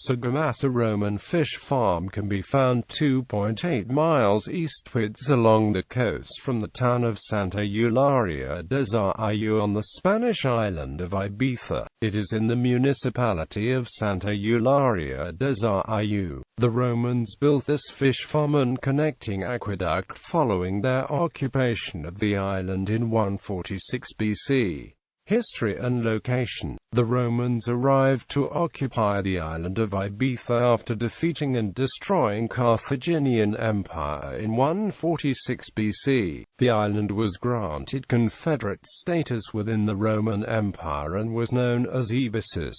Sagamasa Roman fish farm can be found 2.8 miles eastwards along the coast from the town of Santa Eulària de on the Spanish island of Ibiza. It is in the municipality of Santa Eulària de The Romans built this fish farm and connecting aqueduct following their occupation of the island in 146 BC. History and location. The Romans arrived to occupy the island of Ibiza after defeating and destroying Carthaginian Empire in 146 BC. The island was granted confederate status within the Roman Empire and was known as Ibiza.It.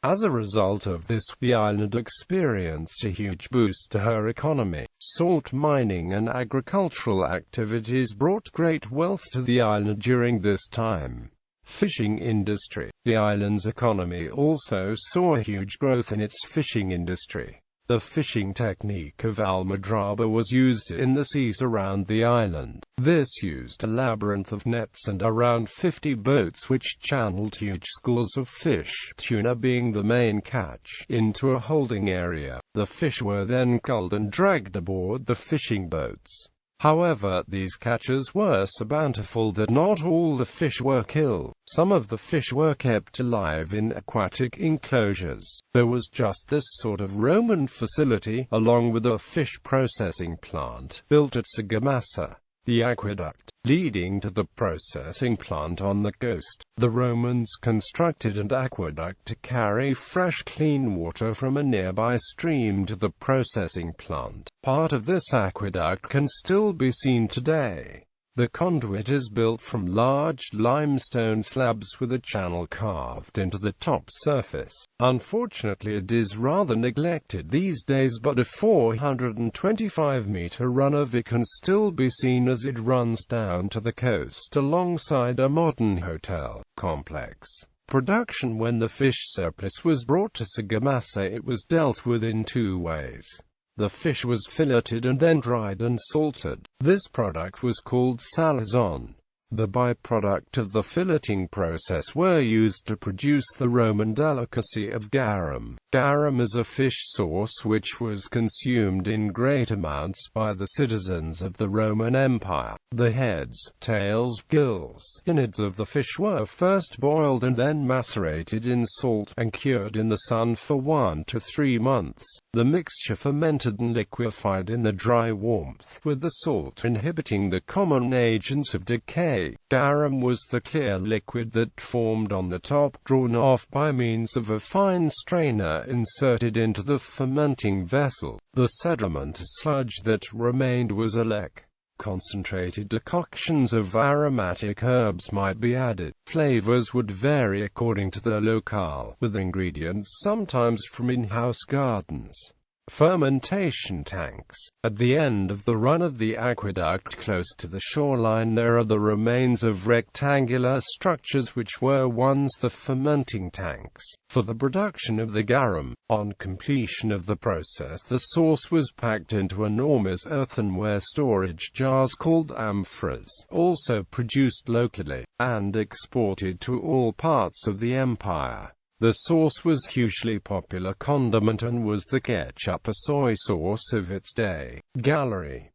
As a result of this, the island experienced a huge boost to her economy. Salt mining and agricultural activities brought great wealth to the island during this time. Fishing industry. The island's economy also saw a huge growth in its fishing industry. The fishing technique of almadraba was used in the seas around the island. This used a labyrinth of nets and around 50 boats which channeled huge schools of fish, tuna being the main catch, into a holding area. The fish were then culled and dragged aboard the fishing boats. However, these catches were so bountiful that not all the fish were killed. Some of the fish were kept alive in aquatic enclosures. There was just this sort of Roman facility, along with a fish processing plant, built at Sagamasa. The aqueduct, leading to the processing plant on the coast. The Romans constructed an aqueduct to carry fresh clean water from a nearby stream to the processing plant. Part of this aqueduct can still be seen today. The conduit is built from large limestone slabs with a channel carved into the top surface. Unfortunately, it is rather neglected these days, but a 425-meter run of it can still be seen as it runs down to the coast alongside a modern hotel complex. Production. When the fish surplus was brought to Sagamasa, it was dealt with in two ways. The fish was filleted and then dried and salted. This product was called salazon. The byproduct of the filleting process were used to produce the Roman delicacy of garum. Garum is a fish sauce which was consumed in great amounts by the citizens of the Roman Empire. The heads, tails, gills, innards of the fish were first boiled and then macerated in salt and cured in the sun for 1 to 3 months. The mixture fermented and liquefied in the dry warmth, with the salt inhibiting the common agents of decay. Garum was the clear liquid that formed on the top, drawn off by means of a fine strainer inserted into the fermenting vessel. The sediment sludge that remained was a lek. Concentrated decoctions of aromatic herbs might be added. Flavors would vary according to the locale, with ingredients sometimes from in-house gardens. Fermentation tanks. At the end of the run of the aqueduct close to the shoreline there are the remains of rectangular structures which were once the fermenting tanks for the production of the garum. On completion of the process, the sauce was packed into enormous earthenware storage jars called amphoras, also produced locally, and exported to all parts of the empire. The sauce was hugely popular condiment and was the ketchup, a soy sauce of its day. Gallery.